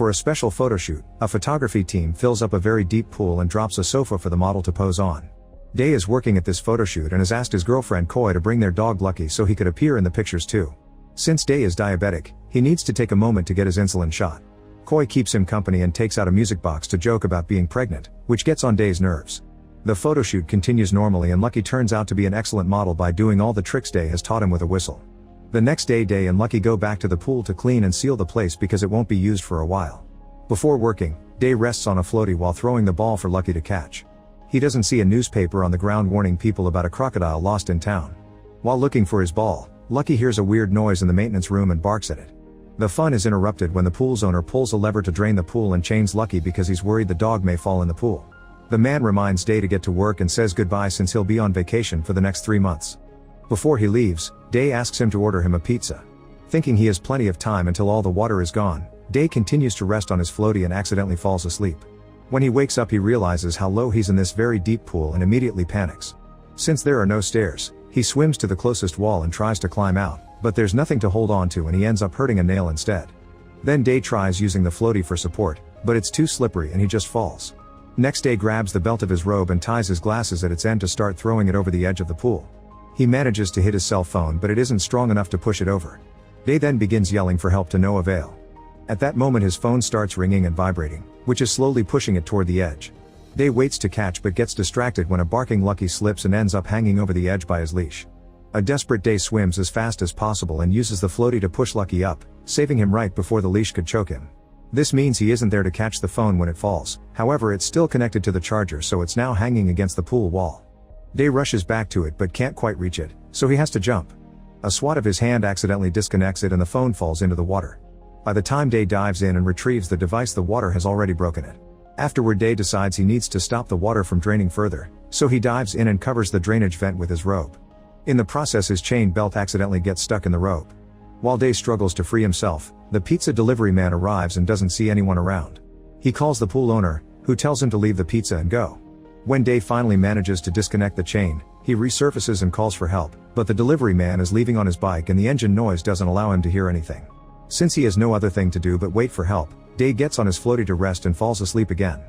For a special photo shoot, a photography team fills up a very deep pool and drops a sofa for the model to pose on. Day is working at this photo shoot and has asked his girlfriend Koi to bring their dog Lucky so he could appear in the pictures too. Since Day is diabetic, he needs to take a moment to get his insulin shot. Koi keeps him company and takes out a music box to joke about being pregnant, which gets on Day's nerves. The photo shoot continues normally and Lucky turns out to be an excellent model by doing all the tricks Day has taught him with a whistle. The next day Day and Lucky go back to the pool to clean and seal the place because it won't be used for a while. Before working, Day rests on a floaty while throwing the ball for Lucky to catch. He doesn't see a newspaper on the ground warning people about a crocodile lost in town. While looking for his ball, Lucky hears a weird noise in the maintenance room and barks at it. The fun is interrupted when the pool's owner pulls a lever to drain the pool and chains Lucky because he's worried the dog may fall in the pool. The man reminds Day to get to work and says goodbye since he'll be on vacation for the next 3 months. Before he leaves, Day asks him to order him a pizza. Thinking he has plenty of time until all the water is gone, Day continues to rest on his floaty and accidentally falls asleep. When he wakes up he realizes how low he's in this very deep pool and immediately panics. Since there are no stairs, he swims to the closest wall and tries to climb out, but there's nothing to hold on to and he ends up hurting a nail instead. Then Day tries using the floaty for support, but it's too slippery and he just falls. Next Day grabs the belt of his robe and ties his glasses at its end to start throwing it over the edge of the pool. He manages to hit his cell phone but it isn't strong enough to push it over. Day then begins yelling for help to no avail. At that moment his phone starts ringing and vibrating, which is slowly pushing it toward the edge. Day waits to catch but gets distracted when a barking Lucky slips and ends up hanging over the edge by his leash. A desperate Day swims as fast as possible and uses the floaty to push Lucky up, saving him right before the leash could choke him. This means he isn't there to catch the phone when it falls, however it's still connected to the charger so it's now hanging against the pool wall. Day rushes back to it but can't quite reach it, so he has to jump. A swat of his hand accidentally disconnects it and the phone falls into the water. By the time Day dives in and retrieves the device the water has already broken it. Afterward Day decides he needs to stop the water from draining further, so he dives in and covers the drainage vent with his robe. In the process his chain belt accidentally gets stuck in the rope. While Day struggles to free himself, the pizza delivery man arrives and doesn't see anyone around. He calls the pool owner, who tells him to leave the pizza and go. When Day finally manages to disconnect the chain, he resurfaces and calls for help, but the delivery man is leaving on his bike and the engine noise doesn't allow him to hear anything. Since he has no other thing to do but wait for help, Day gets on his floaty to rest and falls asleep again.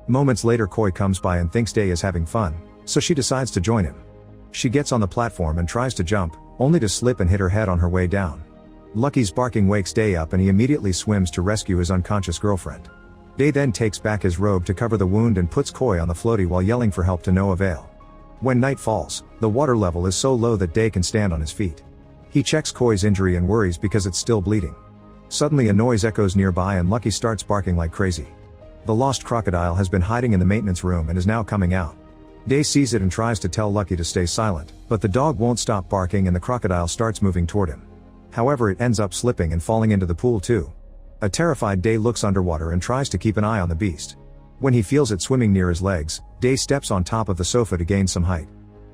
Moments later Koi comes by and thinks Day is having fun, so she decides to join him. She gets on the platform and tries to jump, only to slip and hit her head on her way down. Lucky's barking wakes Day up and he immediately swims to rescue his unconscious girlfriend. Day then takes back his robe to cover the wound and puts Koi on the floaty while yelling for help to no avail. When night falls, the water level is so low that Day can stand on his feet. He checks Koi's injury and worries because it's still bleeding. Suddenly a noise echoes nearby and Lucky starts barking like crazy. The lost crocodile has been hiding in the maintenance room and is now coming out. Day sees it and tries to tell Lucky to stay silent, but the dog won't stop barking and the crocodile starts moving toward him. However it ends up slipping and falling into the pool too. A terrified Day looks underwater and tries to keep an eye on the beast. When he feels it swimming near his legs, Day steps on top of the sofa to gain some height.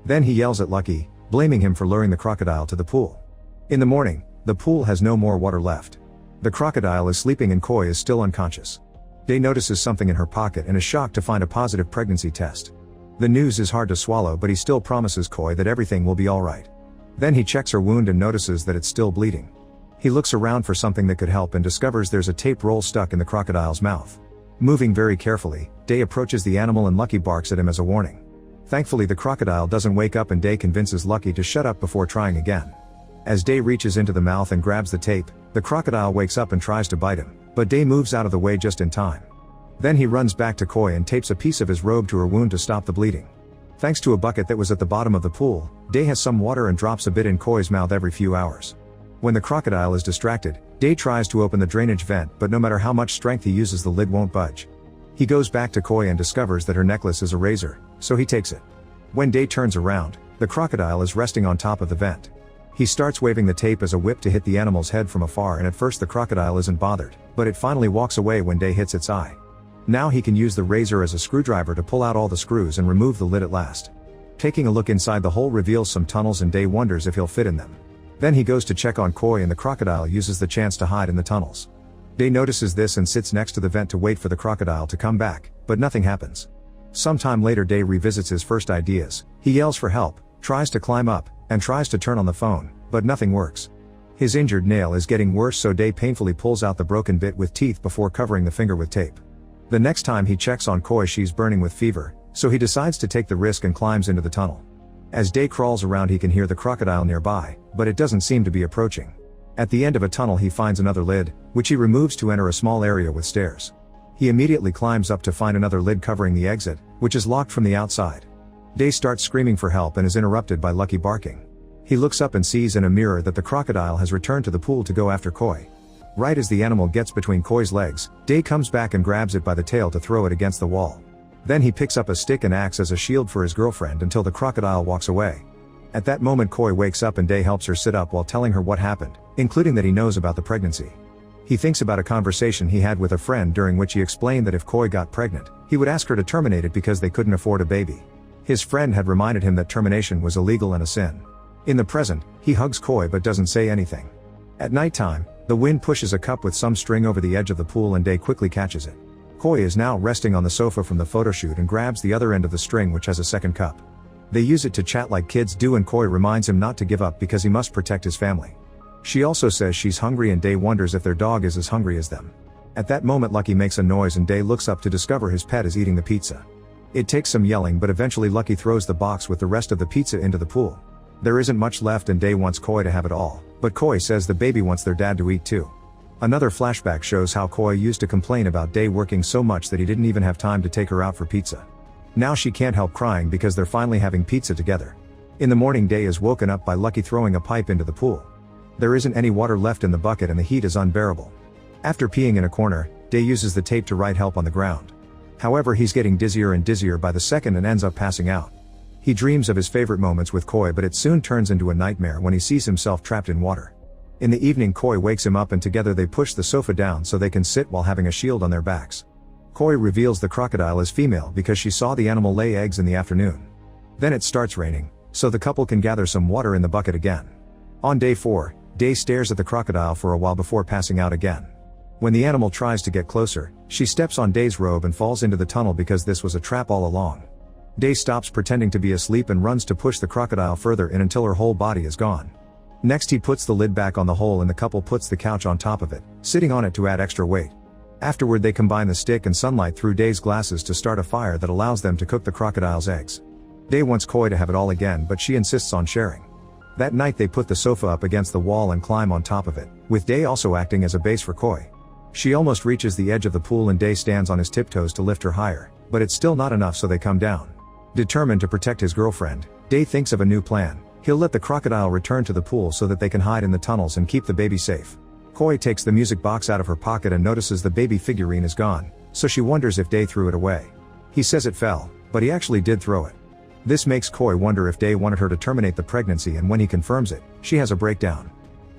Then he yells at Lucky, blaming him for luring the crocodile to the pool. In the morning, the pool has no more water left. The crocodile is sleeping and Koi is still unconscious. Day notices something in her pocket and is shocked to find a positive pregnancy test. The news is hard to swallow but he still promises Koi that everything will be alright. Then he checks her wound and notices that it's still bleeding. He looks around for something that could help and discovers there's a tape roll stuck in the crocodile's mouth. Moving very carefully, Day approaches the animal and Lucky barks at him as a warning. Thankfully the crocodile doesn't wake up and Day convinces Lucky to shut up before trying again. As Day reaches into the mouth and grabs the tape, the crocodile wakes up and tries to bite him, but Day moves out of the way just in time. Then he runs back to Koi and tapes a piece of his robe to her wound to stop the bleeding. Thanks to a bucket that was at the bottom of the pool, Day has some water and drops a bit in Koi's mouth every few hours. When the crocodile is distracted, Day tries to open the drainage vent but no matter how much strength he uses the lid won't budge. He goes back to Koi and discovers that her necklace is a razor, so he takes it. When Day turns around, the crocodile is resting on top of the vent. He starts waving the tape as a whip to hit the animal's head from afar and at first the crocodile isn't bothered, but it finally walks away when Day hits its eye. Now he can use the razor as a screwdriver to pull out all the screws and remove the lid at last. Taking a look inside the hole reveals some tunnels and Day wonders if he'll fit in them. Then he goes to check on Koi and the crocodile uses the chance to hide in the tunnels. Day notices this and sits next to the vent to wait for the crocodile to come back, but nothing happens. Sometime later Day revisits his first ideas. He yells for help, tries to climb up, and tries to turn on the phone, but nothing works. His injured nail is getting worse, so Day painfully pulls out the broken bit with teeth before covering the finger with tape. The next time he checks on Koi, she's burning with fever, so he decides to take the risk and climbs into the tunnel. As Day crawls around, he can hear the crocodile nearby, but it doesn't seem to be approaching. At the end of a tunnel he finds another lid, which he removes to enter a small area with stairs. He immediately climbs up to find another lid covering the exit, which is locked from the outside. Day starts screaming for help and is interrupted by Lucky barking. He looks up and sees in a mirror that the crocodile has returned to the pool to go after Koi. Right as the animal gets between Koi's legs, Day comes back and grabs it by the tail to throw it against the wall. Then he picks up a stick and acts as a shield for his girlfriend until the crocodile walks away. At that moment Koi wakes up and Day helps her sit up while telling her what happened, including that he knows about the pregnancy. He thinks about a conversation he had with a friend during which he explained that if Koi got pregnant, he would ask her to terminate it because they couldn't afford a baby. His friend had reminded him that termination was illegal and a sin. In the present, he hugs Koi but doesn't say anything. At nighttime, the wind pushes a cup with some string over the edge of the pool and Day quickly catches it. Koi is now resting on the sofa from the photoshoot and grabs the other end of the string, which has a second cup. They use it to chat like kids do, and Koi reminds him not to give up because he must protect his family. She also says she's hungry and Day wonders if their dog is as hungry as them. At that moment Lucky makes a noise and Day looks up to discover his pet is eating the pizza. It takes some yelling, but eventually Lucky throws the box with the rest of the pizza into the pool. There isn't much left and Day wants Koi to have it all, but Koi says the baby wants their dad to eat too. Another flashback shows how Koi used to complain about Day working so much that he didn't even have time to take her out for pizza. Now she can't help crying because they're finally having pizza together. In the morning Day is woken up by Lucky throwing a pipe into the pool. There isn't any water left in the bucket and the heat is unbearable. After peeing in a corner, Day uses the tape to write help on the ground. However, he's getting dizzier and dizzier by the second and ends up passing out. He dreams of his favorite moments with Koi, but it soon turns into a nightmare when he sees himself trapped in water. In the evening Koi wakes him up and together they push the sofa down so they can sit while having a shield on their backs. Koi reveals the crocodile is female because she saw the animal lay eggs in the afternoon. Then it starts raining, so the couple can gather some water in the bucket again. On day 4, Day stares at the crocodile for a while before passing out again. When the animal tries to get closer, she steps on Day's robe and falls into the tunnel because this was a trap all along. Day stops pretending to be asleep and runs to push the crocodile further in until her whole body is gone. Next he puts the lid back on the hole and the couple puts the couch on top of it, sitting on it to add extra weight. Afterward they combine the stick and sunlight through Day's glasses to start a fire that allows them to cook the crocodile's eggs. Day wants Koi to have it all again, but she insists on sharing. That night they put the sofa up against the wall and climb on top of it, with Day also acting as a base for Koi. She almost reaches the edge of the pool and Day stands on his tiptoes to lift her higher, but it's still not enough, so they come down. Determined to protect his girlfriend, Day thinks of a new plan. He'll let the crocodile return to the pool so that they can hide in the tunnels and keep the baby safe. Koi takes the music box out of her pocket and notices the baby figurine is gone, so she wonders if Day threw it away. He says it fell, but he actually did throw it. This makes Koi wonder if Day wanted her to terminate the pregnancy, and when he confirms it, she has a breakdown.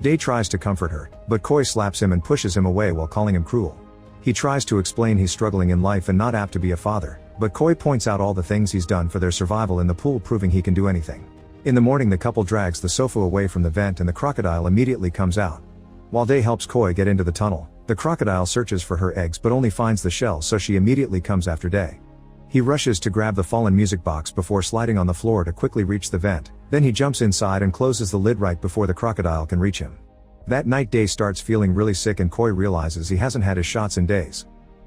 Day tries to comfort her, but Koi slaps him and pushes him away while calling him cruel. He tries to explain he's struggling in life and not apt to be a father, but Koi points out all the things he's done for their survival in the pool, proving he can do anything. In the morning the couple drags the sofa away from the vent and the crocodile immediately comes out. While Day helps Koi get into the tunnel, the crocodile searches for her eggs but only finds the shell, so she immediately comes after Day. He rushes to grab the fallen music box before sliding on the floor to quickly reach the vent, then he jumps inside and closes the lid right before the crocodile can reach him. That night Day starts feeling really sick and Koi realizes he hasn't had his shots in days.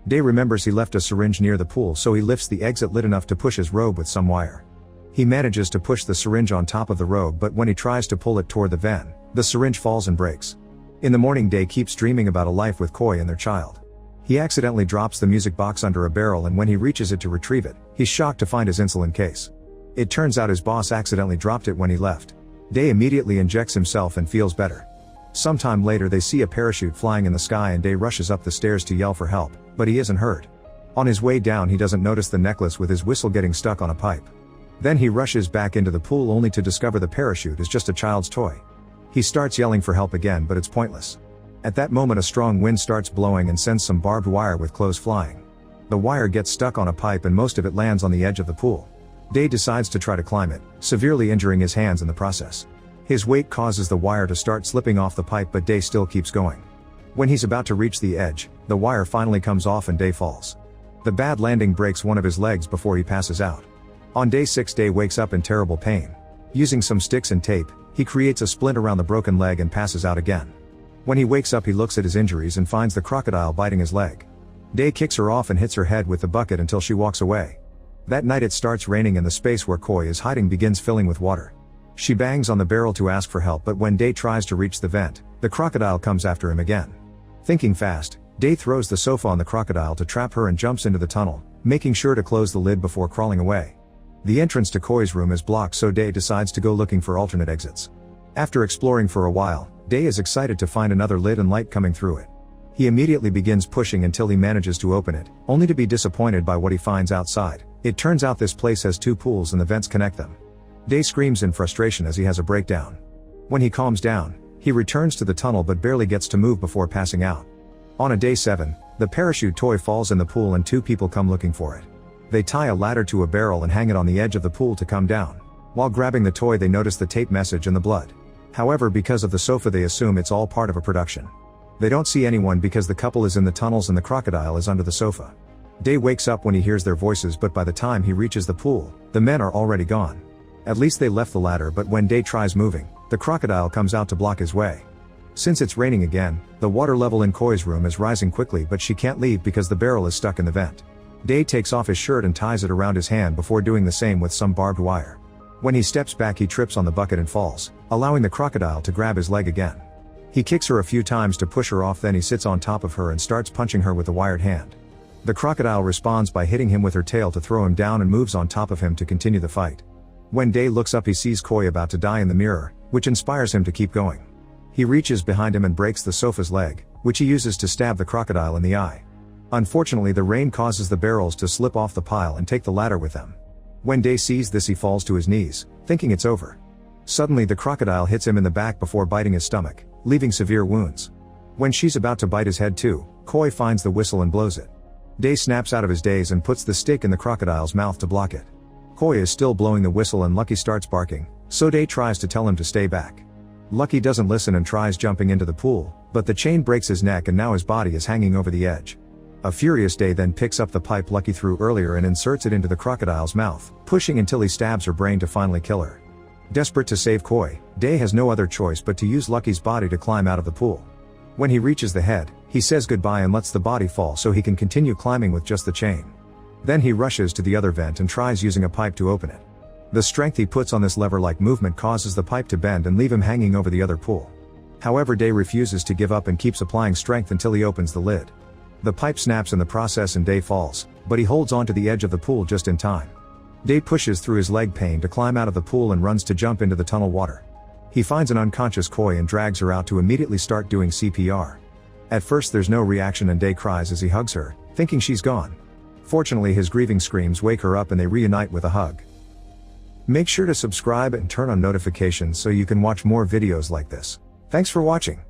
Day remembers he left a syringe near the pool, so he lifts the exit lid enough to push his robe with some wire. He manages to push the syringe on top of the robe, but when he tries to pull it toward the vent, the syringe falls and breaks. In the morning Day keeps dreaming about a life with Koi and their child. He accidentally drops the music box under a barrel, and when he reaches it to retrieve it, he's shocked to find his insulin case. It turns out his boss accidentally dropped it when he left. Day immediately injects himself and feels better. Sometime later they see a parachute flying in the sky and Day rushes up the stairs to yell for help, but he isn't hurt. On his way down he doesn't notice the necklace with his whistle getting stuck on a pipe. Then he rushes back into the pool only to discover the parachute is just a child's toy. He starts yelling for help again, but it's pointless. At that moment a strong wind starts blowing and sends some barbed wire with clothes flying. The wire gets stuck on a pipe and most of it lands on the edge of the pool. Day decides to try to climb it, severely injuring his hands in the process. His weight causes the wire to start slipping off the pipe, but Day still keeps going. When he's about to reach the edge, the wire finally comes off and Day falls. The bad landing breaks one of his legs before he passes out. On day 6 Day wakes up in terrible pain. Using some sticks and tape, He creates a splint around the broken leg and passes out again. When he wakes up he looks at his injuries and finds the crocodile biting his leg. Day kicks her off and hits her head with the bucket until she walks away. That night it starts raining and the space where Koi is hiding begins filling with water. She bangs on the barrel to ask for help, but when Day tries to reach the vent, the crocodile comes after him again. Thinking fast, Day throws the sofa on the crocodile to trap her and jumps into the tunnel, making sure to close the lid before crawling away. The entrance to Koi's room is blocked, so Day decides to go looking for alternate exits. After exploring for a while, Day is excited to find another lid and light coming through it. He immediately begins pushing until he manages to open it, only to be disappointed by what he finds outside. It turns out this place has 2 pools and the vents connect them. Day screams in frustration as he has a breakdown. When he calms down, he returns to the tunnel but barely gets to move before passing out. On a day 7, the parachute toy falls in the pool and 2 people come looking for it. They tie a ladder to a barrel and hang it on the edge of the pool to come down. While grabbing the toy they notice the tape message and the blood. However, because of the sofa they assume it's all part of a production. They don't see anyone because the couple is in the tunnels and the crocodile is under the sofa. Day wakes up when he hears their voices, but by the time he reaches the pool, the men are already gone. At least they left the ladder, but when Day tries moving, the crocodile comes out to block his way. Since it's raining again, the water level in Koi's room is rising quickly, but she can't leave because the barrel is stuck in the vent. Day takes off his shirt and ties it around his hand before doing the same with some barbed wire. When he steps back he trips on the bucket and falls, allowing the crocodile to grab his leg again. He kicks her a few times to push her off, then he sits on top of her and starts punching her with a wired hand. The crocodile responds by hitting him with her tail to throw him down and moves on top of him to continue the fight. When Day looks up he sees Koi about to die in the mirror, which inspires him to keep going. He reaches behind him and breaks the sofa's leg, which he uses to stab the crocodile in the eye. Unfortunately the rain causes the barrels to slip off the pile and take the ladder with them. When Day sees this he falls to his knees, thinking it's over. Suddenly the crocodile hits him in the back before biting his stomach, leaving severe wounds. When she's about to bite his head too, Koi finds the whistle and blows it. Day snaps out of his daze and puts the stick in the crocodile's mouth to block it. Koi is still blowing the whistle and Lucky starts barking, so Day tries to tell him to stay back. Lucky doesn't listen and tries jumping into the pool, but the chain breaks his neck and now his body is hanging over the edge. A furious Day then picks up the pipe Lucky threw earlier and inserts it into the crocodile's mouth, pushing until he stabs her brain to finally kill her. Desperate to save Koi, Day has no other choice but to use Lucky's body to climb out of the pool. When he reaches the head, he says goodbye and lets the body fall so he can continue climbing with just the chain. Then he rushes to the other vent and tries using a pipe to open it. The strength he puts on this lever-like movement causes the pipe to bend and leave him hanging over the other pool. However, Day refuses to give up and keeps applying strength until he opens the lid. The pipe snaps in the process and Day falls, but he holds onto the edge of the pool just in time. Day pushes through his leg pain to climb out of the pool and runs to jump into the tunnel water. He finds an unconscious Koi and drags her out to immediately start doing CPR. At first there's no reaction and Day cries as he hugs her, thinking she's gone. Fortunately his grieving screams wake her up and they reunite with a hug. Make sure to subscribe and turn on notifications so you can watch more videos like this. Thanks for watching.